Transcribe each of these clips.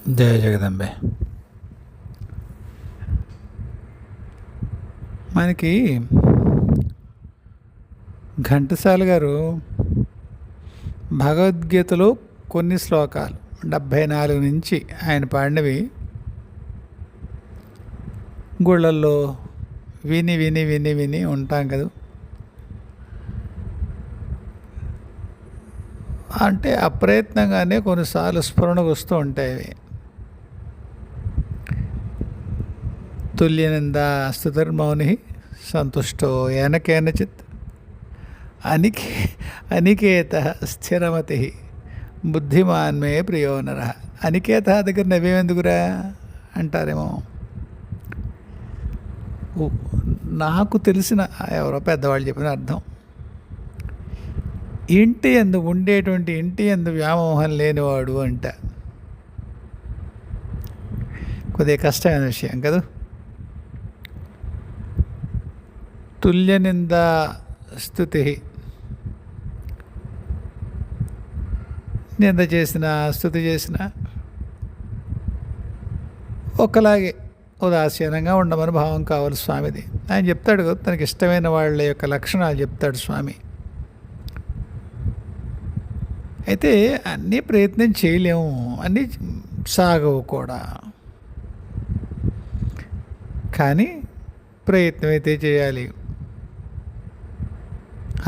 జయ జగదంబే. మనకి ఘంటసాల గారు భగవద్గీతలో కొన్ని శ్లోకాలు 74 నుంచి ఆయన పాడినవి గుళ్ళల్లో విని విని విని విని ఉంటాం కదా. అంటే అప్రయత్నంగానే కొన్నిసార్లు స్ఫురణకు వస్తూ ఉంటాయి అవి. తుల్యనిందా స్తుతిర్మౌని సంతుష్టో ఏన కేనచిత్ అనికేత స్థిరమతి బుద్ధిమాన్ మే ప్రియో నర. అనికేత దగ్గర నవ్వేందుకురా అంటారేమో. నాకు తెలిసిన ఎవరో పెద్దవాళ్ళు చెప్పిన అర్థం, ఇంటి యందు ఉండేటువంటి ఇంటి యందు వ్యామోహం లేనివాడు అంట. కొద్దిగా కష్టమైన విషయం కదా. తుల్యనిందా స్తుతి, నింద చేసిన స్తుతి చేసిన ఒకలాగే ఉదాసీనంగా ఉండమని భావం కావాలి స్వామిది. ఆయన చెప్తాడు కదా, తనకి ఇష్టమైన వాళ్ళ యొక్క లక్షణాలు చెప్తాడు స్వామి. అయితే అన్నీ ప్రయత్నం చేయలేము, అన్నీ సాగవు కూడా. కానీ ప్రయత్నం అయితే చేయాలి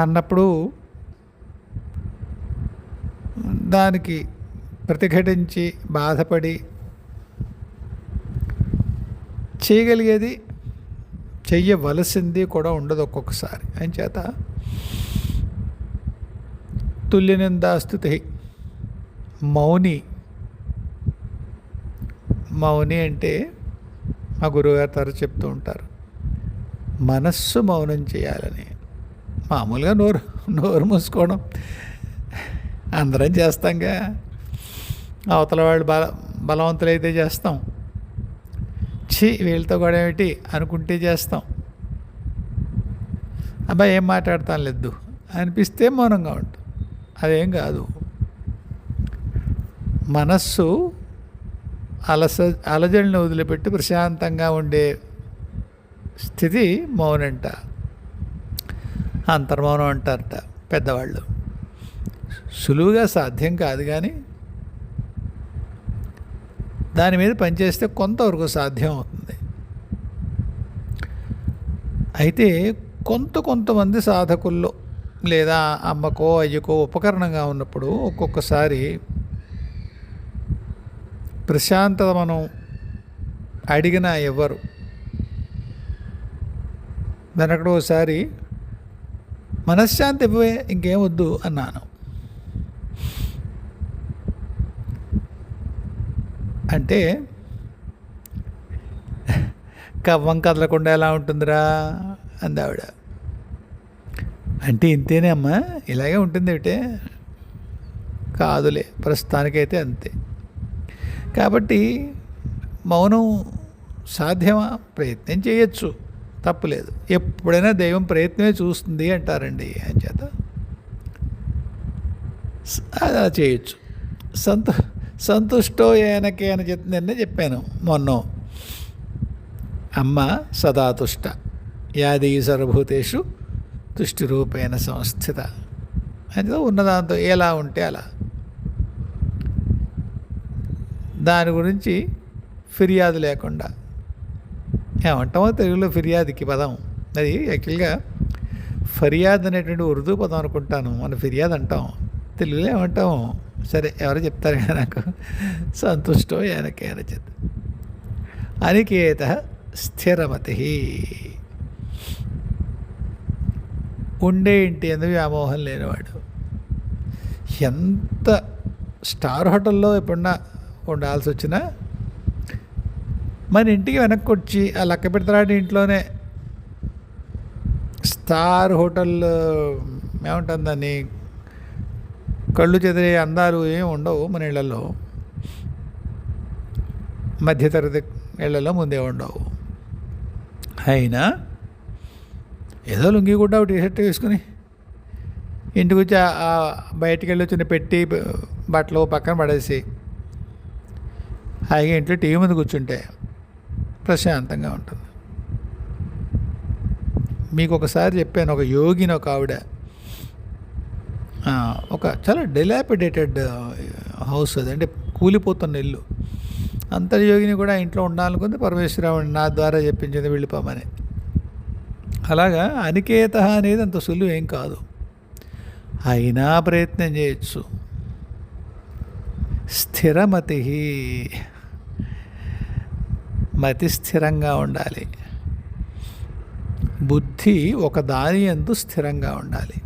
అన్నప్పుడు దానికి ప్రతిఘటించి బాధపడి చేయగలిగేది చెయ్యవలసింది కూడా ఉండదు ఒక్కొక్కసారి. అని చేత తుల్యనిందాస్తుతి మౌని. మౌని అంటే మా గురువుగారు తరచు చెప్తూ ఉంటారు, మనస్సు మౌనం చేయాలని. మామూలుగా నోరు మూసుకోవడం అందరం చేస్తాంగా. అవతల వాళ్ళు బలవంతులైతే చేస్తాం, వీళ్ళతో కూడా ఏమిటి అనుకుంటే చేస్తాం. అబ్బాయి ఏం మాట్లాడతాను లేదు అనిపిస్తే మౌనంగా ఉంటాం. అదేం కాదు. మనస్సు అలజడిని వదిలిపెట్టి ప్రశాంతంగా ఉండే స్థితి మౌనంట, అంతర్మౌనం అంటారట పెద్దవాళ్ళు. సులువుగా సాధ్యం కాదు, కానీ దాని మీద పనిచేస్తే కొంతవరకు సాధ్యం అవుతుంది. అయితే కొంతమంది సాధకుల్లో లేదా అమ్మకో అయ్యకో ఉపకరణంగా ఉన్నప్పుడు ఒక్కొక్కసారి ప్రశాంతత మనం అడిగినా ఇవ్వరు. దానక్కడ ఒకసారి మనశ్శాంతి ఇవ్వే, ఇంకేం వద్దు అన్నాను. అంటే కవ్వం కదలకుండా ఎలా ఉంటుందిరా అంది ఆవిడ. అంటే ఇంతేనే అమ్మా, ఇలాగే ఉంటుంది ఏమిటే? కాదులే, ప్రస్తుతానికైతే అంతే. కాబట్టి మౌనం సాధ్యమా? ప్రయత్నం చేయొచ్చు, తప్పులేదు. ఎప్పుడైనా దైవం ప్రయత్నమే చూస్తుంది అంటారండి. అని చేత అలా చేయొచ్చు. సంతుష్టో ఏనకే అని నిన్నే చెప్పాను మొన్న. అమ్మ సదాతుష్ట యాది సర్వభూతేషు తుష్టి రూపేణ సంస్థిత. అంటే ఉన్నదాంతో ఎలా ఉంటే అలా. దాని గురించి ఫిర్యాదు లేకుండా ఏమంటామో తెలుగులో ఫిర్యాదుకి పదం అది యాక్చువల్గా ఫర్యాద్ అనేటువంటి ఉర్దూ పదం అనుకుంటాను. మనం ఫిర్యాదు అంటాం, తెలుగులో ఏమంటాము సరే ఎవరో చెప్తారు కదా నాకు. సంతుష్టో ఏనకేన చిత్ అనికేత స్థిరమతి. ఉండే ఇంటి ఎందుకు వ్యామోహం లేనివాడు. ఎంత స్టార్ హోటల్లో ఎప్పుడన్నా ఉండాల్సి వచ్చినా మన ఇంటికి వెనక్కి వచ్చి ఆ లక్క పెడతాడు ఇంట్లోనే. స్టార్ హోటల్ ఏముంటుందని కళ్ళు చెదిరే అందాలు ఏమి ఉండవు మన ఇళ్లలో, మధ్యతరగతి ఇళ్లలో ముందే ఉండవు. అయినా ఏదో లుంగి కూడా టీ షర్ట్ వేసుకుని ఇంటికి వచ్చి బయటికి వెళ్ళి వచ్చిన పెట్టి బట్టలు పక్కన పడేసి హాయిగా ఇంట్లో టీవీ ముందు కూర్చుంటే ప్రశాంతంగా ఉంటుంది. మీకు ఒకసారి చెప్పాను, ఒక యోగిని ఒక ఆవిడ, ఒక చాలా డిలాపిడేటెడ్ హౌస్ అది, అంటే కూలిపోతున్న ఇల్లు. అంతర్యోగిని కూడా ఇంట్లో ఉండాలనుకుంది, పరమేశ్వరరావుని నా ద్వారా చెప్పించింది వెళ్ళిపోమని. అలాగా అనికేత అనేది అంత సులువు ఏం కాదు, అయినా ప్రయత్నం చేయొచ్చు. స్థిరమతి, మతి స్థిరంగా ఉండాలి, బుద్ధి ఒక దాని యందు స్థిరంగా ఉండాలి.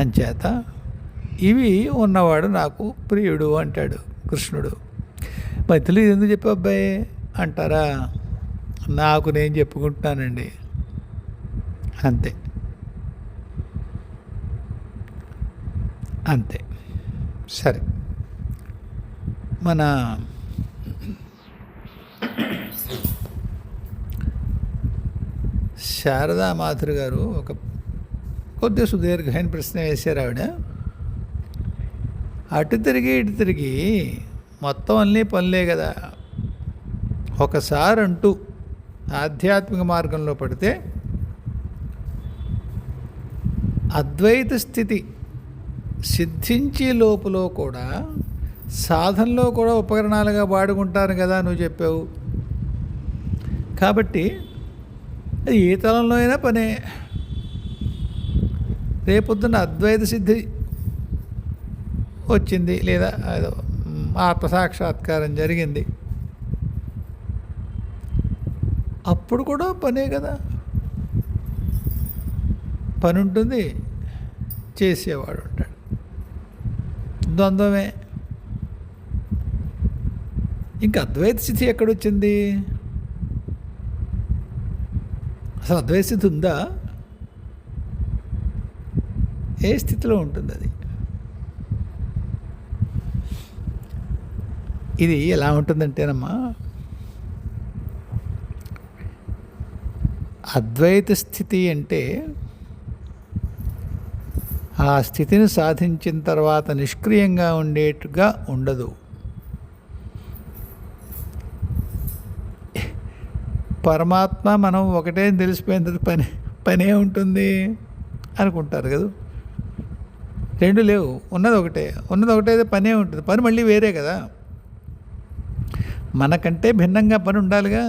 అంచేత ఇవి ఉన్నవాడు నాకు ప్రియుడు అంటాడు కృష్ణుడు. మధ్యలో ఇది ఎందుకు చెప్పు అబ్బాయి అంటారా? నాకు నేను చెప్పుకుంటున్నానండి, అంతే అంతే. సరే, మన శారదా మాధురి గారు ఒక కొద్దిగా సుదీర్ఘమైన ప్రశ్న వేశారు ఆవిడ. అటు తిరిగి ఇటు తిరిగి మొత్తం అన్నీ పనులే కదా, ఒకసారి అంటూ ఆధ్యాత్మిక మార్గంలో పడితే అద్వైత స్థితి సిద్ధించే లోపల కూడా సాధనలో కూడా ఉపకరణాలుగా వాడుకుంటారు కదా నువ్వు చెప్పావు. కాబట్టి అది ఏ తలంలో అయినా పనే. రేపొద్దున అద్వైత సిద్ధి వచ్చింది, లేదా ఏదో ఆత్మసాక్షాత్కారం జరిగింది, అప్పుడు కూడా పనే కదా. పని ఉంటుంది, చేసేవాడు ఉంటాడు, ద్వంద్వమే. ఇంకా అద్వైత స్థితి ఎక్కడొచ్చింది? అసలు అద్వైత స్థితి ఉందా? ఏ స్థితిలో ఉంటుంది అది? ఇది ఎలా ఉంటుందంటేనమ్మా, అద్వైత స్థితి అంటే ఆ స్థితిని సాధించిన తర్వాత నిష్క్రియంగా ఉండేట్టుగా ఉండదు. పరమాత్మ మనం ఒకటే తెలిసిపోయిన పనే ఉంటుంది అనుకుంటారు కదా. రెండు లేవు, ఉన్నది ఒకటే అయితే పనే ఉంటుంది. పని మళ్ళీ వేరే కదా, మనకంటే భిన్నంగా పని ఉండాలిగా.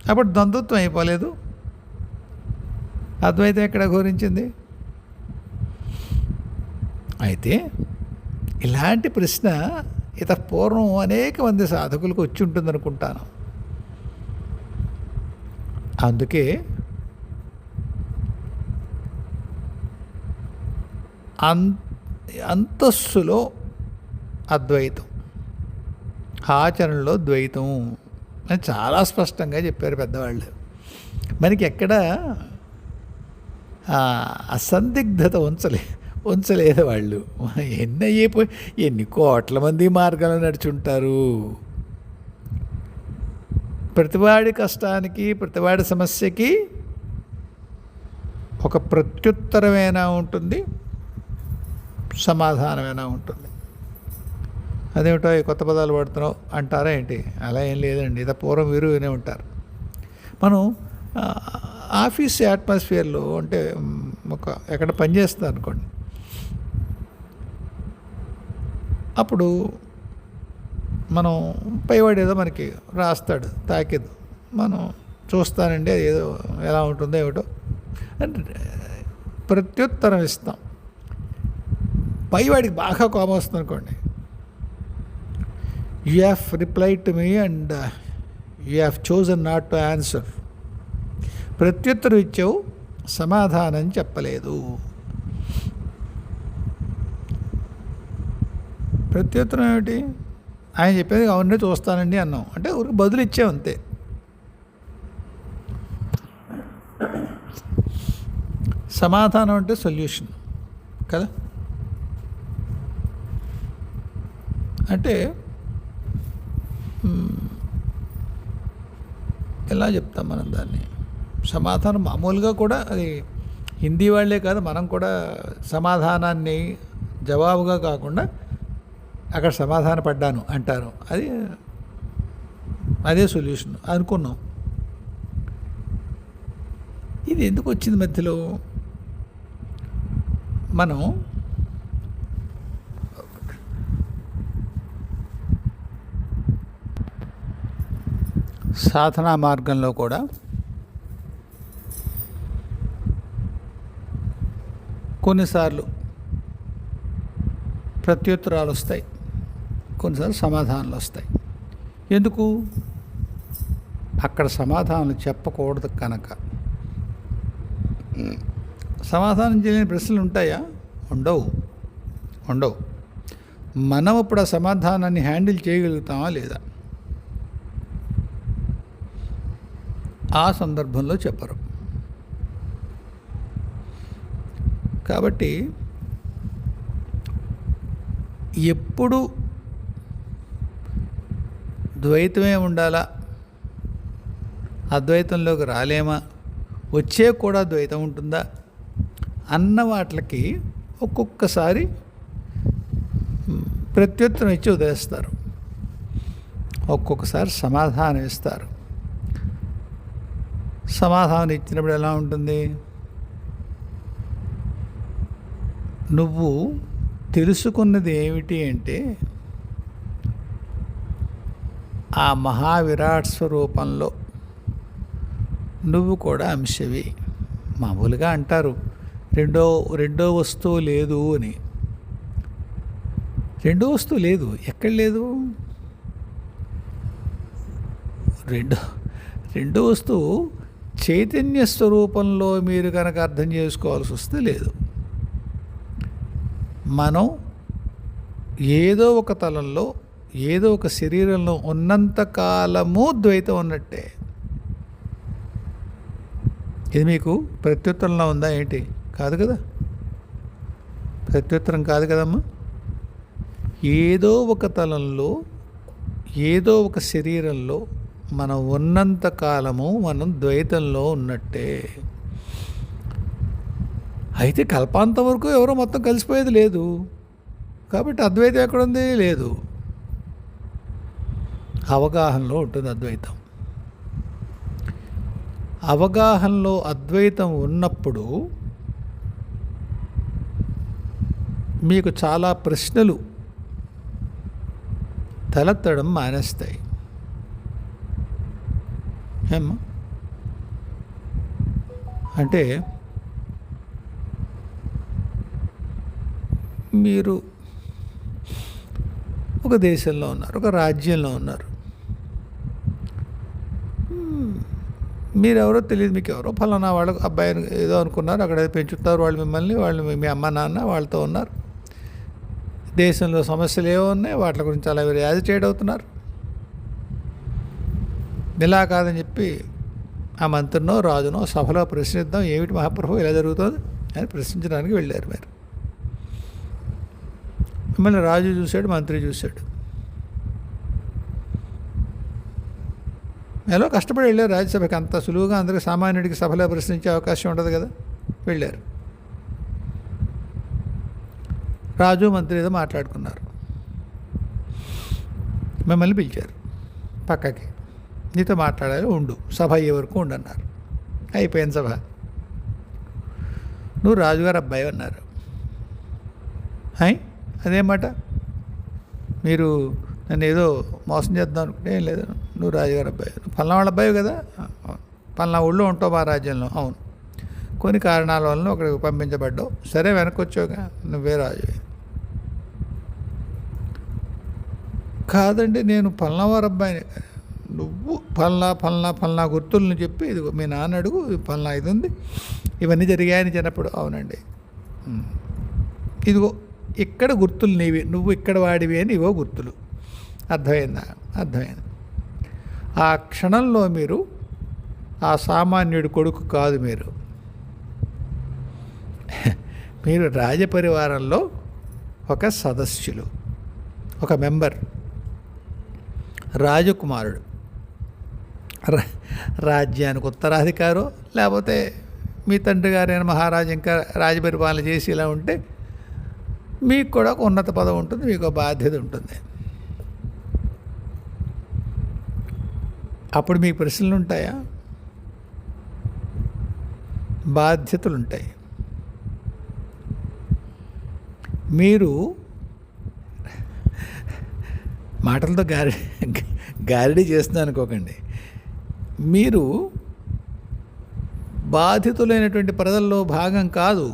అప్పుడు ద్వంద్వత్వం అయిపోలేదు. అద్వైతం ఎక్కడ ఘోరించింది? అయితే ఇలాంటి ప్రశ్న పూర్వం అనేక మంది సాధకులకు వచ్చి ఉంటుంది అనుకుంటాను. అందుకే అంతస్సులో అద్వైతం, ఆచరణలో ద్వైతం అని చాలా స్పష్టంగా చెప్పారు పెద్దవాళ్ళు. మనకి ఎక్కడ అసందిగ్ధత ఉంచలేదు వాళ్ళు. ఎన్ని కోట్ల మంది మార్గాలు నడుచుంటారు. ప్రతివాడి కష్టానికి, ప్రతివాడి సమస్యకి ఒక ప్రత్యుత్తరమైనా ఉంటుంది, సమాధానమైనా ఉంటుంది. అదేమిటో ఈ కొత్త పదాలు వాడుతున్నావు అంటారా ఏంటి? అలా ఏం లేదండి, ఇది పూర్వం వీరు వినే ఉంటారు. మనం ఆఫీస్ అట్మాస్ఫియర్లో అంటే ఎక్కడ పనిచేస్తుంది అనుకోండి, అప్పుడు మనం పైవాడు ఏదో మనకి రాస్తాడు తాకిదు, మనం చూస్తానండి అది ఏదో ఎలా ఉంటుందో ఏమిటో అంటే ప్రత్యుత్తరం ఇస్తాం. పైవాడికి బాగా కోపం వస్తుంది అనుకోండి, you have replied to me and you have chosen not to answer. ప్రత్యుత్తరం ఇచ్చావు, సమాధానం చెప్పలేదు. ప్రత్యుత్తరం ఏమిటి? ఆయన చెప్పేది అవునండి చూస్తానండి అన్నాం అంటే ఊరికి బదులు ఇచ్చావు అంతే. సమాధానం అంటే సొల్యూషన్ కదా. అంటే ఎలా చెప్తాం మనం దాన్ని? సమాధానం మామూలుగా కూడా అది హిందీ వాళ్ళే కాదు, మనం కూడా సమాధానాన్ని జవాబుగా కాకుండా అక్కడ సమాధాన పడ్డాను అంటారు. అదే సొల్యూషన్ అనుకున్నాం. ఇది ఎందుకు వచ్చింది మధ్యలో? మనం సాధనా మార్గంలో కూడా కొన్నిసార్లు ప్రత్యుత్తరాలు వస్తాయి, కొన్నిసార్లు సమాధానాలు వస్తాయి. ఎందుకు? అక్కడ సమాధానాలు చెప్పకూడదు కనుక. సమాధానం చేయలేని ప్రశ్నలు ఉంటాయా? ఉండవు. మనం ఇప్పుడు ఆ సమాధానాన్ని హ్యాండిల్ చేయగలుగుతామా లేదా? ఆ సందర్భంలో చెప్పరు. కాబట్టి ఎప్పుడు ద్వైతమే ఉండాలా, అద్వైతంలోకి రాలేమా, వచ్చే కూడా ద్వైతం ఉంటుందా అన్న వాటికి ఒక్కొక్కసారి ప్రత్యుత్తరం ఇచ్చి వదిలేస్తారు, ఒక్కొక్కసారి సమాధానం ఇస్తారు. సమాధానం ఇచ్చినప్పుడు ఎలా ఉంటుంది? నువ్వు తెలుసుకున్నది ఏమిటి అంటే, ఆ మహావిరాట్ స్వరూపంలో నువ్వు కూడా అంశవి. మామూలుగా అంటారు రెండో వస్తువు లేదు అని. రెండో వస్తువు లేదు. ఎక్కడ లేదు? రెండో వస్తువు చైతన్య స్వరూపంలో మీరు కనుక అర్థం చేసుకోవాల్సి వస్తే లేదు. మనం ఏదో ఒక తలంలో, ఏదో ఒక శరీరంలో ఉన్నంతకాలము ద్వైతం ఉన్నట్టే. ఇది మీకు ప్రత్యుత్తరంలో ఉందా ఏంటి? కాదు కదా, ప్రత్యుత్తరం కాదు కదమ్మా. ఏదో ఒక తలంలో, ఏదో ఒక శరీరంలో మనం ఉన్నంతకాలము మనం ద్వైతంలో ఉన్నట్టే. అయితే కల్పాంతం వరకు ఎవరో మొత్తం కలిసిపోయేది లేదు, కాబట్టి అద్వైతం ఎక్కడుంది? లేదు. అవగాహనలో ఉంటుంది అద్వైతం. అవగాహనలో అద్వైతం ఉన్నప్పుడు మీకు చాలా ప్రశ్నలు తలెత్తడం మానేస్తాయి. ఏమ్మా అంటే మీరు ఒక దేశంలో ఉన్నారు, ఒక రాజ్యంలో ఉన్నారు. మీరెవరో తెలియదు, మీకు ఎవరో ఫలానా వాళ్ళ అబ్బాయిని ఏదో అనుకున్నారు, అక్కడ పెంచుతారు వాళ్ళు మిమ్మల్ని, వాళ్ళు మీ అమ్మ నాన్న వాళ్ళతో ఉన్నారు. దేశంలో సమస్యలు ఏవో ఉన్నాయి, వాటి గురించి అలా మీరు యాజిటేట్ అవుతున్నారు. ఇలా కాదని చెప్పి ఆ మంత్రినో రాజునో సభలో ప్రశ్నిద్దాం, ఏమిటి మహాప్రభు ఇలా జరుగుతుంది అని ప్రశ్నించడానికి వెళ్ళారు. మీరు మిమ్మల్ని రాజు చూశాడు, మంత్రి చూశాడు. ఎలా కష్టపడి వెళ్ళారు రాజ్యసభకి. అంత సులువుగా అందరికీ సామాన్యుడికి సభలో ప్రశ్నించే అవకాశం ఉండదు కదా. వెళ్ళారు, రాజు మంత్రి ఏదో మాట్లాడుకున్నారు. మిమ్మల్ని పిలిచారు పక్కకి, నీతో మాట్లాడాలి, ఉండు, సభ అయ్యే వరకు ఉండన్నారు. అయిపోయింది సభ. నువ్వు రాజుగారు అబ్బాయి అన్నారు. అదేమాట, మీరు నన్ను ఏదో మోసం చేద్దాం అనుకుంటే ఏం లేదు, నువ్వు రాజుగారు అబ్బాయి, పల్నా వాళ్ళ అబ్బాయి కదా, పల్నా ఊళ్ళో ఉంటావు మా రాజ్యంలో. అవును, కొన్ని కారణాల వలన ఒకరికి పంపించబడ్డావు, సరే వెనక్కి వచ్చావుగా, నువ్వే రాజు. కాదండి, నేను పల్నా వారి అబ్బాయిని. నువ్వు పల్నా గుర్తులను చెప్పి, ఇదిగో మీ నాన్న అడుగు, పల్నా ఇది ఉంది, ఇవన్నీ జరిగాయని చెప్పినప్పుడు అవునండి, ఇదిగో ఇక్కడ గుర్తులు నీవి, నువ్వు ఇక్కడ వాడివి అని ఇవో గుర్తులు. అర్థమైంది. ఆ క్షణంలో మీరు ఆ సామాన్యుడి కొడుకు కాదు, మీరు రాజపరివారంలో ఒక సదస్యులు, ఒక మెంబర్, రాజకుమారుడు. రాజ్యానికి ఉత్తరాధికారో, లేకపోతే మీ తండ్రి గారైన మహారాజు ఇంకా రాజపరిపాలన చేసి ఇలా ఉంటే మీకు కూడా ఒక ఉన్నత పదవి ఉంటుంది, మీకు ఒక బాధ్యత ఉంటుంది. అప్పుడు మీకు ప్రశ్నలు ఉంటాయా? బాధ్యతలు ఉంటాయి. మీరు మాటలతో గారిడీ చేస్తున్నా అనుకోకండి. మీరు బాధితులైనటువంటి ప్రజల్లో భాగం కాదు.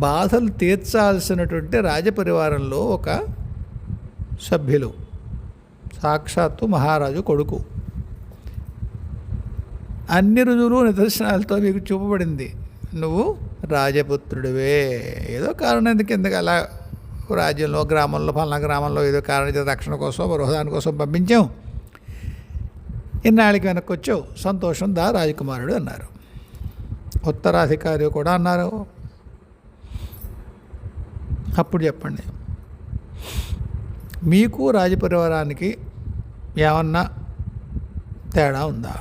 బాధలు తీర్చాల్సినటువంటి రాజపరివారంలో ఒక సభ్యులు, సాక్షాత్తు మహారాజు కొడుకు. అన్ని రుజువులు నిదర్శనాలతో మీకు చూపబడింది, నువ్వు రాజపుత్రుడివే. ఏదో కారణం కిందకి అలా రాజ్యంలో, గ్రామంలో, ఫలానా గ్రామంలో ఏదో కారణం రక్షణ కోసం, బృహదాని కోసం పంపించాం, ఇన్నాళ్ళకి వెనక్కి వచ్చావు, సంతోషం దా రాజకుమారుడు అన్నారు. ఉత్తరాధికారి కూడా అన్నారు. అప్పుడు చెప్పండి, మీకు రాజపరివారానికి ఏమన్నా తేడా ఉందా?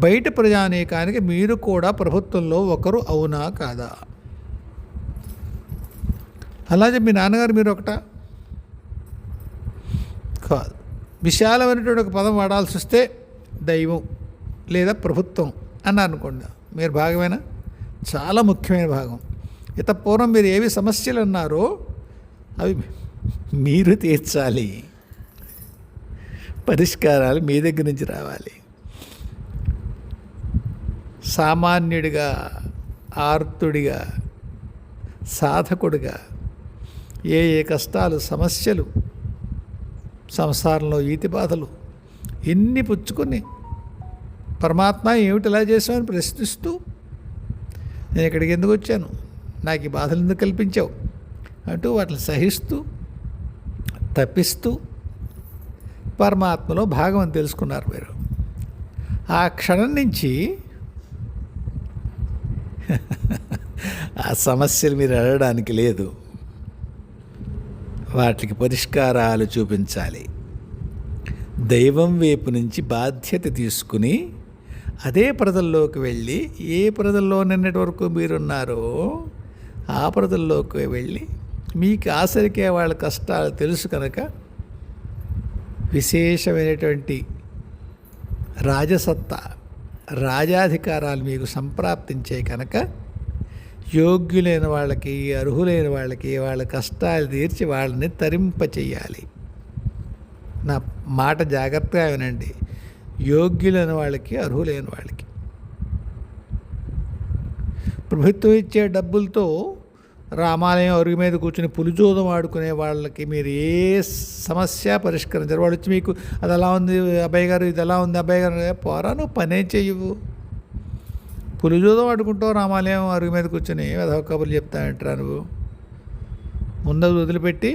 బయట ప్రజానీకానికి మీరు కూడా ప్రభుత్వంలో ఒకరు అవునా కాదా? అలాగే మీ నాన్నగారు మీరు ఒకటా? కాదు. విశాలమైనటువంటి ఒక పదం వాడాల్సి వస్తే దైవం లేదా ప్రభుత్వం అని అనుకోండి, మీరు భాగమేనా? చాలా ముఖ్యమైన భాగం. పూర్వం మీరు ఏవి సమస్యలు అన్నారో అవి మీరు తీర్చాలి, పరిష్కారాలు మీ దగ్గర నుంచి రావాలి. సామాన్యుడిగా, ఆర్తుడిగా, సాధకుడిగా ఏ ఏ కష్టాలు, సమస్యలు, సంసారంలో ఈతి బాధలు ఇన్ని పుచ్చుకొని పరమాత్మ ఏమిటి ఇలా చేసామని ప్రశ్నిస్తూ, నేను ఇక్కడికి ఎందుకు వచ్చాను, నాకు ఈ బాధలు ఎందుకు కల్పించావు అంటూ వాటిని సహిస్తూ తప్పిస్తూ పరమాత్మలో భాగం అని తెలుసుకున్నారు మీరు. ఆ క్షణం నుంచి ఆ సమస్యలు మీరు అడగడానికి లేదు, వాటికి పరిష్కారాలు చూపించాలి. దైవం వైపు నుంచి బాధ్యత తీసుకుని అదే ప్రజల్లోకి వెళ్ళి, ఏ ప్రజల్లో నిన్నటి వరకు మీరున్నారో ఆ ప్రజల్లోకి వెళ్ళి, మీకు ఆసరికే వాళ్ళ కష్టాలు తెలుసు కనుక విశేషమైనటువంటి రాజసత్తా, రాజాధికారాలు మీకు సంప్రాప్తించే కనుక యోగ్యులైన వాళ్ళకి, అర్హులైన వాళ్ళకి వాళ్ళ కష్టాలు తీర్చి వాళ్ళని తరింపచేయాలి. నా మాట జాగ్రత్తగా వినండి. యోగ్యులైన వాళ్ళకి, అర్హులైన వాళ్ళకి ప్రభుత్వం ఇచ్చే డబ్బులతో రామాలయం అరుగు మీద కూర్చుని పులిజోదం ఆడుకునే వాళ్ళకి మీరు ఏ సమస్య పరిష్కరించారు. వాడు వచ్చి మీకు అది ఎలా ఉంది అబ్బాయి గారు, ఇది ఎలా ఉంది అబ్బాయి గారు, పోరా నువ్వు పనే చెయ్యవు, పులిజోదం ఆడుకుంటావు రామాలయం అరుగు మీద కూర్చొని అదొక కబుర్లు చెప్తానంటారా నువ్వు. ముందు వదిలిపెట్టి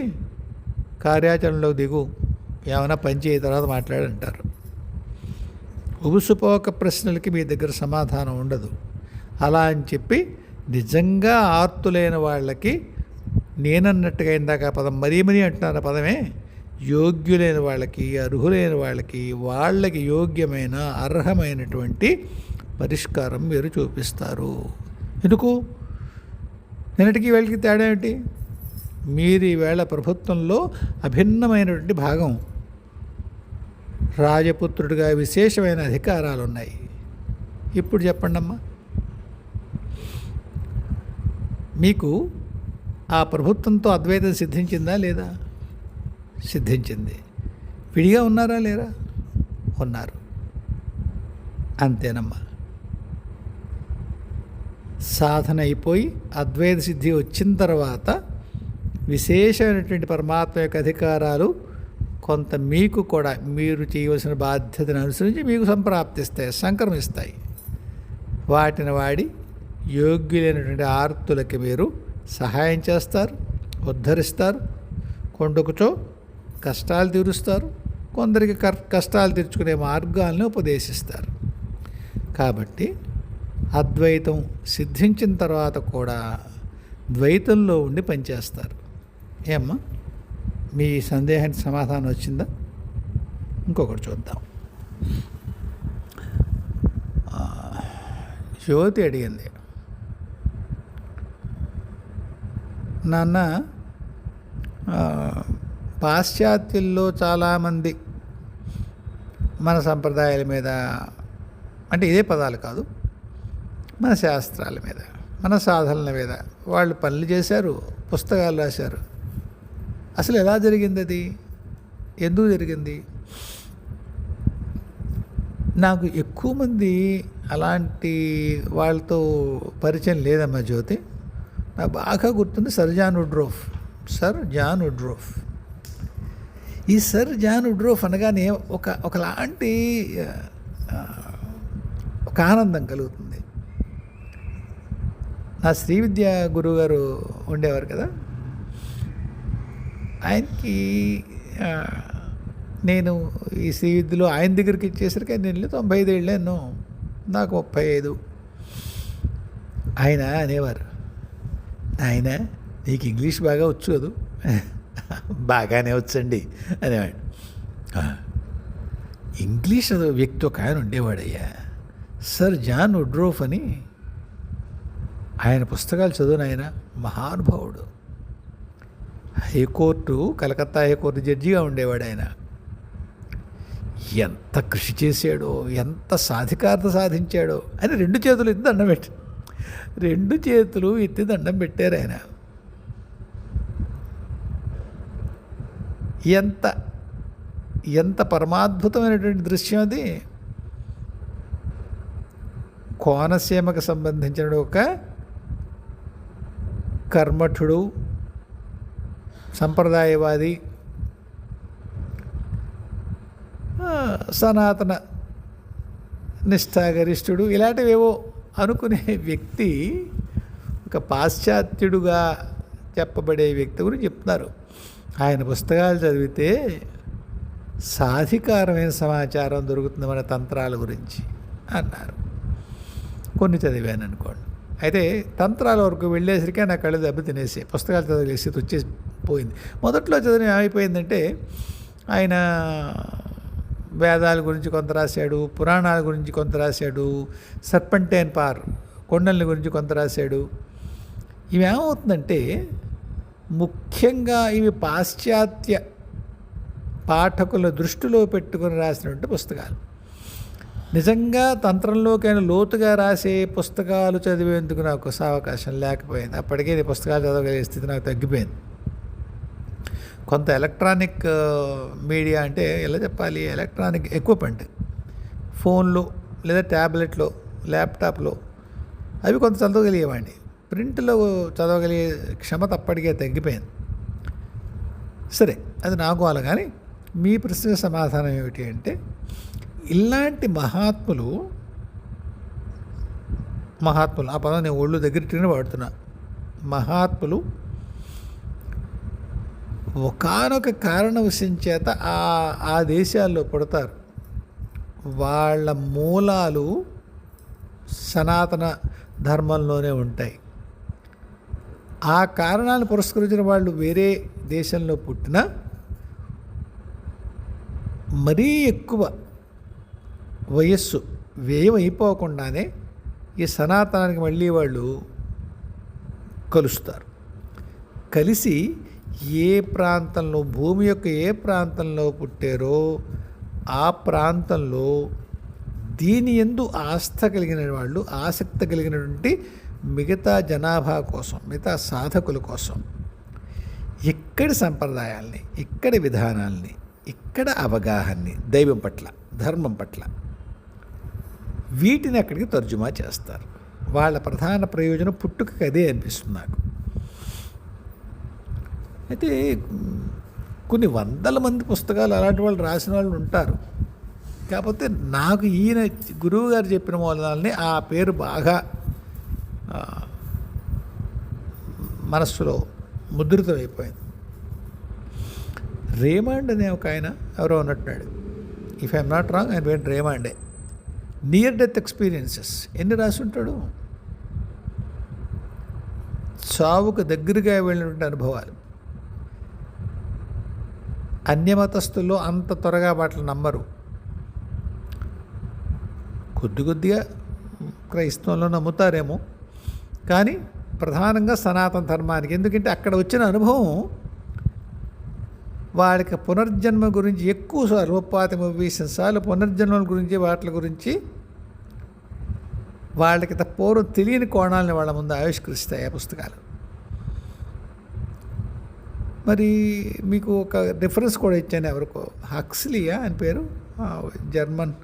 కార్యాచరణలో దిగు, ఏమైనా పని చేయ తర్వాత మాట్లాడంటారు. ఉబుసుపోక ప్రశ్నలకి మీ దగ్గర సమాధానం ఉండదు. అలా అని చెప్పి నిజంగా ఆర్తులైన వాళ్ళకి, నేనన్నట్టుగా ఇందాక పదం మరీ అంటున్నారు పదమే, యోగ్యులైన వాళ్ళకి, అర్హులైన వాళ్ళకి, వాళ్ళకి యోగ్యమైన అర్హమైనటువంటి పరిష్కారం మీరు చూపిస్తారు. ఎందుకు? నిన్నటికి వీళ్ళకి తేడా ఏంటి? మీరు ఈవేళ ప్రభుత్వంలో అభిన్నమైనటువంటి భాగం, రాజపుత్రుడిగా విశేషమైన అధికారాలు ఉన్నాయి. ఇప్పుడు చెప్పండి అమ్మా, మీకు ఆ ప్రభుత్వంతో అద్వైతం సిద్ధించిందా లేదా? సిద్ధించింది. విడిగా ఉన్నారా లేరా? ఉన్నారు. అంతేనమ్మా. సాధన అయిపోయి అద్వైత సిద్ధి వచ్చిన తర్వాత విశేషమైనటువంటి పరమాత్మ యొక్క అధికారాలు కొంత మీకు కూడా మీరు చేయవలసిన బాధ్యతను అనుసరించి మీకు సంప్రాప్తిస్తాయి, సంక్రమిస్తాయి. వాటిని వాడి యోగ్యులైనటువంటి ఆర్తులకి మీరు సహాయం చేస్తారు, ఉద్ధరిస్తారు, కొండకుచో కష్టాలు తీరుస్తారు, కొందరికి కష్టాలు తీర్చుకునే మార్గాలను ఉపదేశిస్తారు. కాబట్టి అద్వైతం సిద్ధించిన తర్వాత కూడా ద్వైతంలో ఉండి పనిచేస్తారు. ఏమ్మా, మీ సందేహానికి సమాధానం వచ్చిందా? ఇంకొకటి చూద్దాం. జ్యోతి అడిగింది, నాన్న, ఆ, పాశ్చాత్యుల్లో చాలామంది మన సంప్రదాయాల మీద, అంటే ఇదే పదాలు కాదు, మన శాస్త్రాల మీద, మన సాధనల మీద వాళ్ళు పనులు చేశారు, పుస్తకాలు రాశారు. అసలు ఎలా జరిగింది అది? ఎందుకు జరిగింది? నాకు ఎక్కువ మంది అలాంటి వాళ్ళతో పరిచయం లేదమ్మా జ్యోతి. నాకు బాగా గుర్తుంది సర్ జాన్ వుడ్రోఫ్. ఈ సర్ జాన్ వుడ్రోఫ్ అనగానే ఒకలాంటి ఒక ఆనందం కలుగుతుంది. నా శ్రీ విద్య గురువు గారు ఉండేవారు కదా, ఆయనకి నేను ఈ శ్రీ విద్యలో ఆయన దగ్గరికి ఇచ్చేసరికి నేను 95 ఏళ్ళేను, నాకు 35. ఆయన అనేవారు, ఆయన నీకు ఇంగ్లీష్ బాగా వచ్చు కదూ? బాగానే వచ్చండి అనేవాడు. ఇంగ్లీష్ వ్యక్తి ఒక ఆయన ఉండేవాడయ్యా, సర్ జాన్ వుడ్రోఫ్ అని. ఆయన పుస్తకాలు చదివిన ఆయన మహానుభావుడు. హైకోర్టు, కలకత్తా హైకోర్టు జడ్జిగా ఉండేవాడు ఆయన. ఎంత కృషి చేశాడో, ఎంత సాధికారత సాధించాడో అని 2 చేతులు ఎత్తి దండం పెట్టారు. 2 చేతులు ఎత్తి దండం పెట్టారు ఆయన. ఎంత ఎంత పరమాద్భుతమైనటువంటి దృశ్యం అది. కోనసీమకు సంబంధించిన ఒక కర్మఠుడు, సంప్రదాయవాది, సనాతన నిష్ఠాగరిష్ఠుడు, ఇలాంటివేవో అనుకునే వ్యక్తి ఒక పాశ్చాత్యుడుగా చెప్పబడే వ్యక్తి గురించి చెప్తున్నారు. ఆయన పుస్తకాలు చదివితే సాధికారమైన సమాచారం దొరుకుతుంది మన తంత్రాల గురించి అన్నారు. కొన్ని చదివాను అనుకోండి. అయితే తంత్రాల వరకు వెళ్ళేసరికి నా కళ్ళు దెబ్బ తినేసి పుస్తకాలు చదివేసి వచ్చేసి పోయింది. మొదట్లో చదివి ఏమైపోయిందంటే, ఆయన వేదాల గురించి కొంత రాశాడు, పురాణాల గురించి కొంత రాశాడు, సర్పంటైన్ పార్ కొండల గురించి కొంత రాశాడు. ఇవేమవుతుందంటే, ముఖ్యంగా ఇవి పాశ్చాత్య పాఠకుల దృష్టిలో పెట్టుకుని రాసినటువంటి పుస్తకాలు. నిజంగా తంత్రంలోకైనా లోతుగా రాసే పుస్తకాలు చదివేందుకు నాకు అవకాశం లేకపోయింది. అప్పటికే ఈ పుస్తకాలు చదవగలిగే స్థితి నాకు తగ్గిపోయింది. కొంత ఎలక్ట్రానిక్ మీడియా, అంటే ఎలా చెప్పాలి, ఎలక్ట్రానిక్ ఎక్విప్మెంట్, ఫోన్లో లేదా ట్యాబ్లెట్లో, ల్యాప్టాప్లో అవి కొంత చదవగలిగేవాడిని. ప్రింట్లో చదవగలిగే క్షమత అప్పటికే తగ్గిపోయింది. సరే, అది నాకు అలా. కానీ మీ ప్రశ్నకు సమాధానం ఏమిటి అంటే, ఇలాంటి మహాత్ములు ఆ పదం నేను ఒళ్ళు దగ్గర వాడుతున్నా. మహాత్ములు ఒకానొక కారణవశం చేత ఆ దేశాల్లో పుడతారు. వాళ్ళ మూలాలు సనాతన ధర్మంలోనే ఉంటాయి. ఆ కారణాలను పురస్కరించిన వాళ్ళు వేరే దేశంలో పుట్టినా మరీ ఎక్కువ వయస్సు వ్యయం అయిపోకుండానే ఈ సనాతనానికి మళ్ళీ వాళ్ళు కలుస్తారు. కలిసి ఏ ప్రాంతంలో, భూమి యొక్క ఏ ప్రాంతంలో పుట్టారో ఆ ప్రాంతంలో దీని యందు ఆసక్తి కలిగినటువంటి మిగతా జనాభా కోసం, మిగతా సాధకుల కోసం ఇక్కడి సంప్రదాయాల్ని, ఇక్కడి విధానాల్ని, ఇక్కడ అవగాహనని, దైవం పట్ల, ధర్మం పట్ల, వీటిని అక్కడికి తర్జుమా చేస్తారు. వాళ్ళ ప్రధాన ప్రయోజనం పుట్టుకకి అదే అనిపిస్తుంది నాకు. అయితే కొన్ని వందల మంది పుస్తకాలు అలాంటి వాళ్ళు రాసిన వాళ్ళు ఉంటారు. కాకపోతే నాకు ఈయన గురువు గారు చెప్పిన మూలాలని ఆ పేరు బాగా మనస్సులో ముద్రితమైపోయింది. రేమాండ్ అనే ఒక ఆయన ఎవరో ఉన్నట్టున్నాడు. ఇఫ్ ఐఎమ్ నాట్ రాంగ్, ఆయన పేరు రేమాండే. నియర్ డెత్ ఎక్స్పీరియన్సెస్ ఎన్ని రాసి ఉంటాడు. చావుకు దగ్గరగా వెళ్ళినటువంటి అనుభవాలు. అన్యమతస్థుల్లో అంత త్వరగా వాటిని నమ్మరు. కొద్దిగా క్రైస్తవంలో నమ్ముతారేమో, కానీ ప్రధానంగా సనాతన ధర్మానికి. ఎందుకంటే అక్కడ వచ్చిన అనుభవం వాళ్ళకి పునర్జన్మ గురించి ఎక్కువసార్లు 30-30 సార్లు పునర్జన్మల గురించి వాటి గురించి వాళ్ళకి పూర్వం తెలియని కోణాలని వాళ్ళ ముందు ఆవిష్కరిస్తాయి ఆ పుస్తకాలు. మరి మీకు ఒక రిఫరెన్స్ కూడా ఇచ్చాను ఎవరికో, హక్స్లీయా ఆయన పేరు, జర్మన్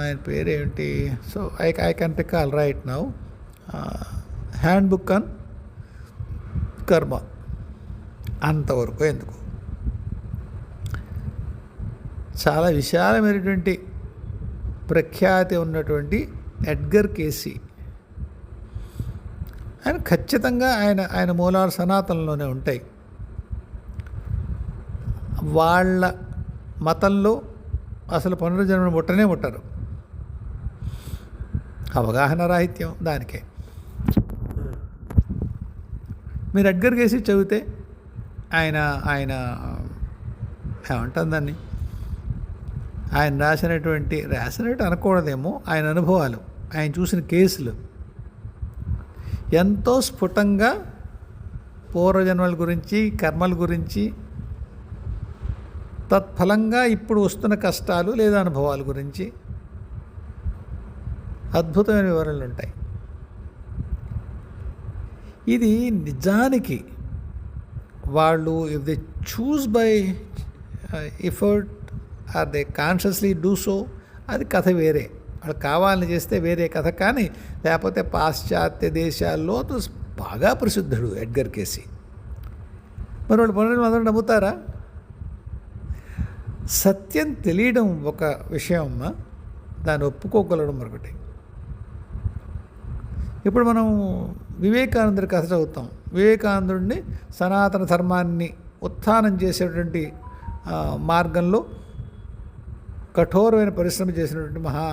ఆయన పేరు ఏమిటి, so I can recall right now, hand book on కర్మ. అంతవరకు ఎందుకు, చాలా విశాలమైనటువంటి ప్రఖ్యాతి ఉన్నటువంటి ఎడ్గర్ కేసీ, ఆయన ఖచ్చితంగా ఆయన మూలాలు సనాతనంలోనే ఉంటాయి. వాళ్ళ మతంలో అసలు పునర్జన్మను ముట్టరు. అవగాహన రాహిత్యం దానికే. మీరు ఎడ్గర్ కేసీ చదివితే ఆయన ఏమంటారు దాన్ని, ఆయన రాసినట్టు అనకూడదేమో, ఆయన అనుభవాలు, ఆయన చూసిన కేసులు ఎంతో స్ఫుటంగా పూర్వజన్మల గురించి, కర్మల గురించి, తత్ఫలంగా ఇప్పుడు వస్తున్న కష్టాలు లేదా అనుభవాల గురించి అద్భుతమైన వివరణలు ఉంటాయి. ఇది నిజానికి వాళ్ళు if they choose by effort are they consciously do so, అది కథ వేరే, వాళ్ళు కావాలని చేస్తే వేరే కథ. కానీ లేకపోతే పాశ్చాత్య దేశాల్లో బాగా ప్రసిద్ధుడు ఎడ్గర్ కేసీ. మరి వాళ్ళు పునర్జన్మ అందరూ నమ్ముతారా? సత్యం తెలియడం ఒక విషయం అమ్మా, దాన్ని ఒప్పుకోగలడం మరొకటి. ఇప్పుడు మనం వివేకానందుడి కథ చదువుతాం. వివేకానందుడిని సనాతన ధర్మాన్ని ఉత్థానం చేసేటువంటి మార్గంలో కఠోరమైన పరిశ్రమ చేసినటువంటి మహా